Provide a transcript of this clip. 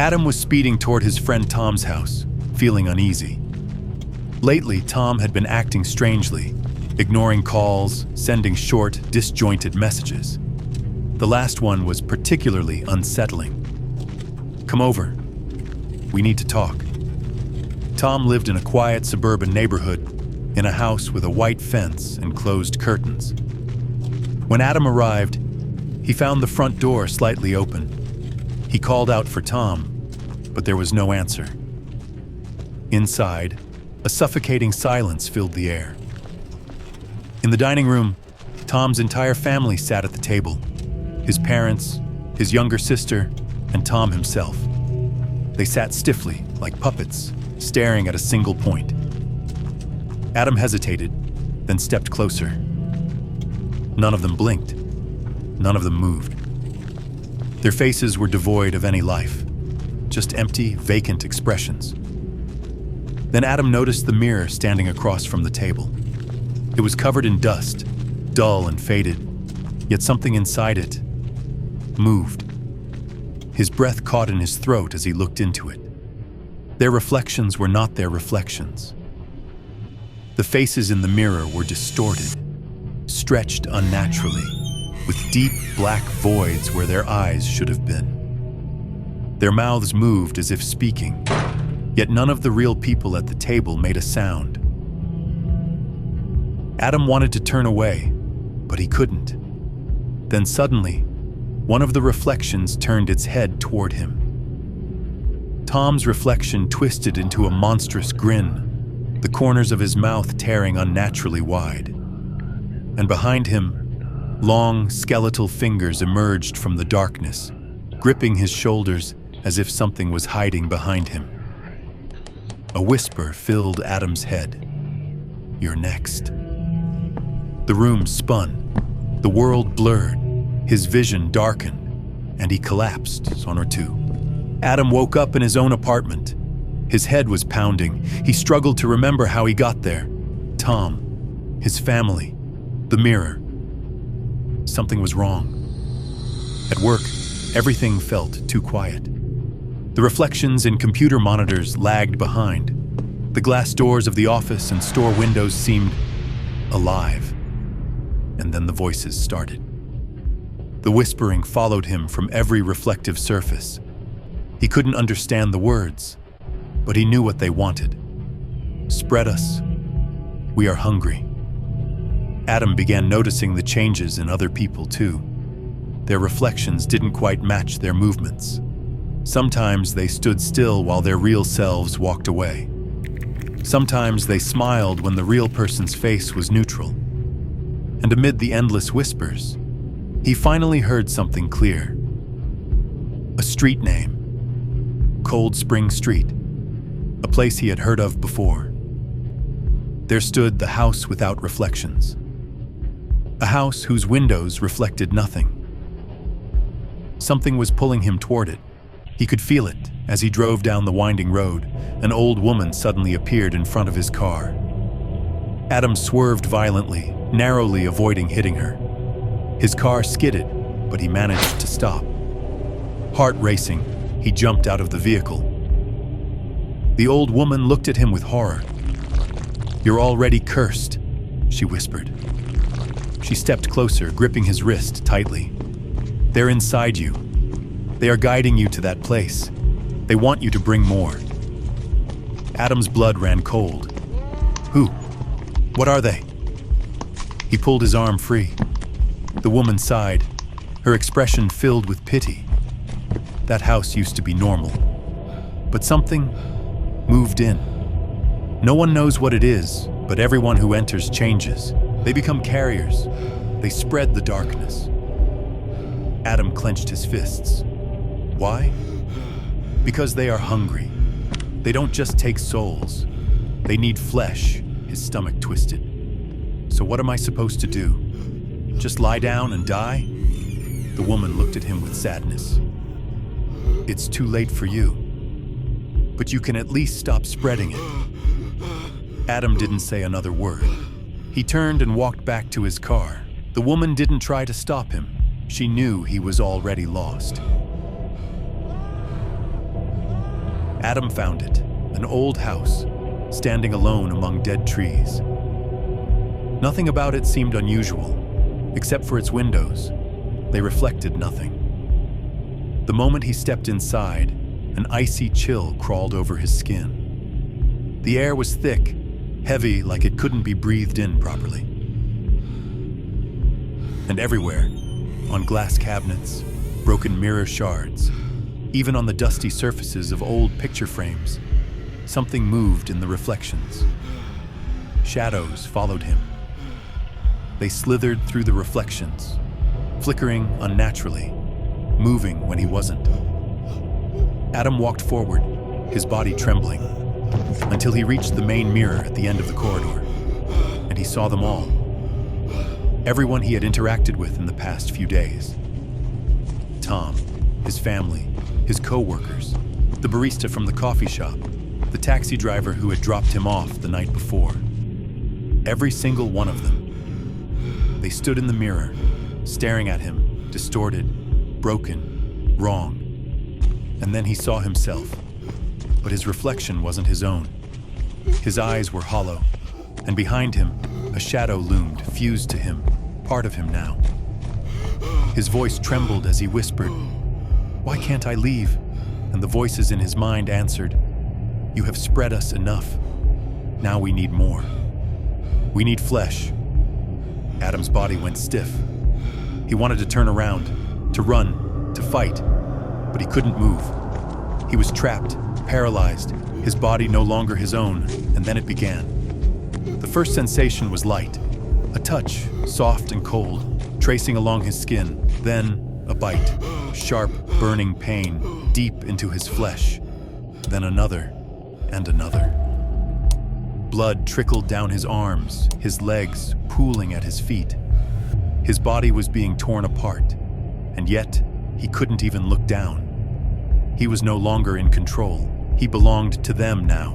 Adam was speeding toward his friend Tom's house, feeling uneasy. Lately, Tom had been acting strangely, ignoring calls, sending short, disjointed messages. The last one was particularly unsettling. "Come over. We need to talk." Tom lived in a quiet suburban neighborhood, in a house with a white fence and closed curtains. When Adam arrived, he found the front door slightly open. He called out for Tom, but there was no answer. Inside, a suffocating silence filled the air. In the dining room, Tom's entire family sat at the table. His parents, his younger sister, and Tom himself. They sat stiffly, like puppets, staring at a single point. Adam hesitated, then stepped closer. None of them blinked. None of them moved. Their faces were devoid of any life, just empty, vacant expressions. Then Adam noticed the mirror standing across from the table. It was covered in dust, dull and faded, yet something inside it moved. His breath caught in his throat as he looked into it. Their reflections were not their reflections. The faces in the mirror were distorted, stretched unnaturally, with deep black voids where their eyes should have been. Their mouths moved as if speaking, yet none of the real people at the table made a sound. Adam wanted to turn away, but he couldn't. Then suddenly, one of the reflections turned its head toward him. Tom's reflection twisted into a monstrous grin, the corners of his mouth tearing unnaturally wide. And behind him, long, skeletal fingers emerged from the darkness, gripping his shoulders as if something was hiding behind him. A whisper filled Adam's head. "You're next." The room spun, the world blurred, his vision darkened, and he collapsed on or two. Adam woke up in his own apartment. His head was pounding. He struggled to remember how he got there. Tom, his family, the mirror. Something was wrong. At work, everything felt too quiet. The reflections in computer monitors lagged behind. The glass doors of the office and store windows seemed alive. And then the voices started. The whispering followed him from every reflective surface. He couldn't understand the words, but he knew what they wanted. "Spread us. We are hungry." Adam began noticing the changes in other people too. Their reflections didn't quite match their movements. Sometimes they stood still while their real selves walked away. Sometimes they smiled when the real person's face was neutral. And amid the endless whispers, he finally heard something clear. A street name. Cold Spring Street. A place he had heard of before. There stood the house without reflections. A house whose windows reflected nothing. Something was pulling him toward it. He could feel it as he drove down the winding road. An old woman suddenly appeared in front of his car. Adam swerved violently, narrowly avoiding hitting her. His car skidded, but he managed to stop. Heart racing, he jumped out of the vehicle. The old woman looked at him with horror. "You're already cursed," she whispered. She stepped closer, gripping his wrist tightly. "They're inside you. They are guiding you to that place. They want you to bring more." Adam's blood ran cold. "Who? What are they?" He pulled his arm free. The woman sighed, her expression filled with pity. That house used to be normal, but something moved in. No one knows what it is, but everyone who enters changes. They become carriers. They spread the darkness. Adam clenched his fists. Why? Because they are hungry. They don't just take souls. They need flesh. His stomach twisted. "So what am I supposed to do? Just lie down and die?" The woman looked at him with sadness. "It's too late for you. But you can at least stop spreading it." Adam didn't say another word. He turned and walked back to his car. The woman didn't try to stop him. She knew he was already lost. Adam found it, an old house, standing alone among dead trees. Nothing about it seemed unusual, except for its windows. They reflected nothing. The moment he stepped inside, an icy chill crawled over his skin. The air was thick, heavy like it couldn't be breathed in properly. And everywhere, on glass cabinets, broken mirror shards, even on the dusty surfaces of old picture frames, something moved in the reflections. Shadows followed him. They slithered through the reflections, flickering unnaturally, moving when he wasn't. Adam walked forward, his body trembling, until he reached the main mirror at the end of the corridor, and he saw them all. Everyone he had interacted with in the past few days. Tom, his family, his co-workers, the barista from the coffee shop, the taxi driver who had dropped him off the night before. Every single one of them. They stood in the mirror, staring at him, distorted, broken, wrong. And then he saw himself, but his reflection wasn't his own. His eyes were hollow, and behind him, a shadow loomed, fused to him, part of him now. His voice trembled as he whispered, "Why can't I leave?" And the voices in his mind answered, "You have spread us enough. Now we need more. We need flesh." Adam's body went stiff. He wanted to turn around, to run, to fight, but he couldn't move. He was trapped, paralyzed, his body no longer his own, and then it began. The first sensation was light, a touch, soft and cold, tracing along his skin, then a bite, sharp, burning pain, deep into his flesh, then another and another. Blood trickled down his arms, his legs pooling at his feet. His body was being torn apart, and yet he couldn't even look down. He was no longer in control. He belonged to them now.